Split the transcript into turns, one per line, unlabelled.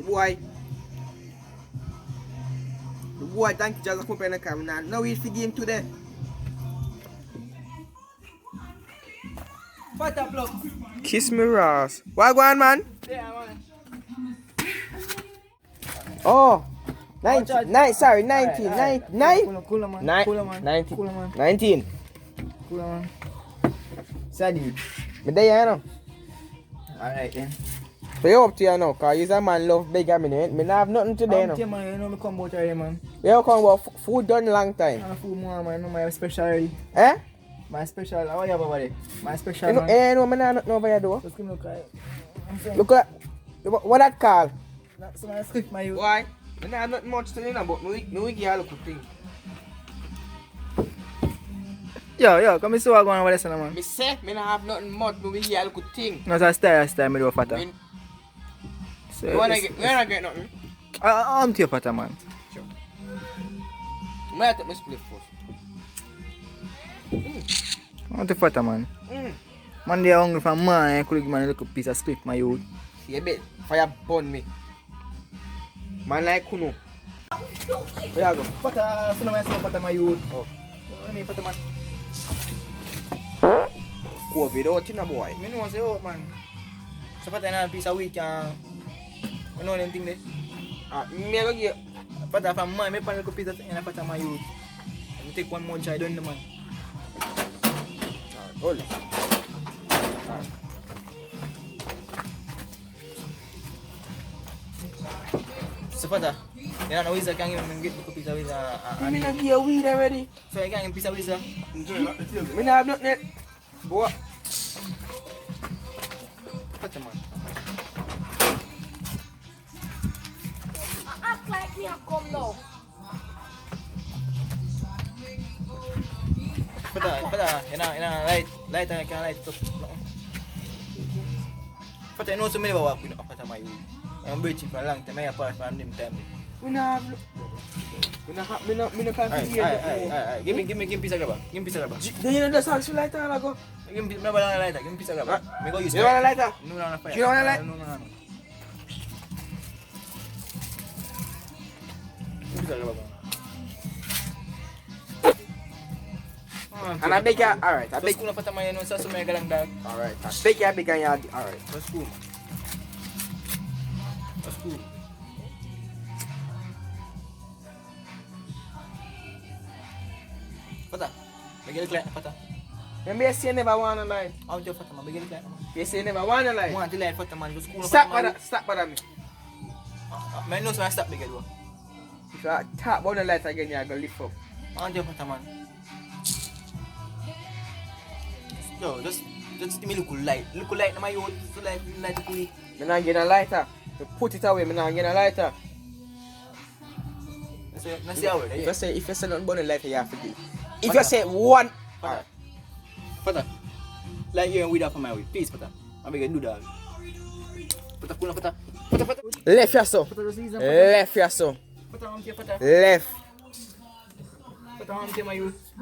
boy. The boy thank you just come up in the camera. Now we see game today.
What up, look?
Kiss me Ross. What go on, man?
Yeah, man.
Oh. 19, sorry, 19,
Alright.
9,
Cool, man.
9,
Cool, man.
19,
Cool, man.
19.
Cool, man. Sadie.
Me there, you know.
Alright, then.
So you up to you now, cause you's a man love big I mean, me not have nothing today, no.
Man, you know me come out here, man.
You come about food done long time.
Food more, man. You know my special already.
Eh?
My special. How you have over there? My special,
You know,
man.
no, me not nothing over here though.
Just give me a cry. I'm saying.
Look at, what that call?
So I script my youth.
Why? Me not have nothing much to do now, but me give you a look thing.
Yo, come and see what going on with this, man.
Me say, me not have nothing much, me give you a look thing.
No, so style, me do a fatter. So,
You wanna get nothing?
I'm to your fatter, man.
Sure. Me have to take my split first.
I'm to fatter, man. Man, they are hungry for man. I could give man a little piece of split, my youth.
See a bit, fire burn me. Man like Kuno. Where you go?
Fatter, so no man say fatter, my youth.
Oh.
What me fatter, man?
COVID out in a boy.
Me know say oh, man. So fatter na piece of week, you know them thing there?
Me go give
Fatter from man, me pan a little piece of thing and fatter, my youth. Me take one more try, done the man.
hold.
So fatter, you know wizard can give me get a piece of wizard.
Me not give weed already.
So you can give piece of wizard.
Me not have nothing yet. Boy.
Fatter, man.
Act like me and come now.
Fatter, you know, light and you can light it up. Fatter, you know so many work with fatter, my youth. I'm waiting for a long time. I apart from them time.
Me not have. Me not can figure it out.
Give me piece of grabber. Give me piece of grabber.
Then you know just ask you lighter and I go.
Give me no banana lighter. Give me piece of grabber. Me go use.
You want a lighter?
No, no, fire.
You don't want a light?
No. Give me piece of grabber.
And I beg you, alright, I
So
beg
school na pata man yun sa sumega lang dag.
alright, I beg you, beg you, alright.
Sa school. Sa school. Pata. Bigyan ni client pata.
Remember you say you never wanna lie.
Out your pata man. Bigyan ni client.
You say you never wanna lie.
Mo anti light pata man. School na
Stop
pata man.
stop me.
Man no so I stop bigyan do.
If you tap on the light again, you're gonna lift up.
Anti pata man. Yo, just give me look light. Look light na my youth. So light ko eh.
Me not get a lighter. You put it away, me not get a lighter.
Nasi awal.
If you say nothing about the lighter, you have to do. If you say one,
Pata. Pata. Like you and weed up on my way. Please, Pata. I'm gonna do that. Pata, cool, Pata. Pata.
left your son.
Pata, just easy.
Left your son.
Pata, I'm here, Pata.
Left.
Pata, I'm here, my youth.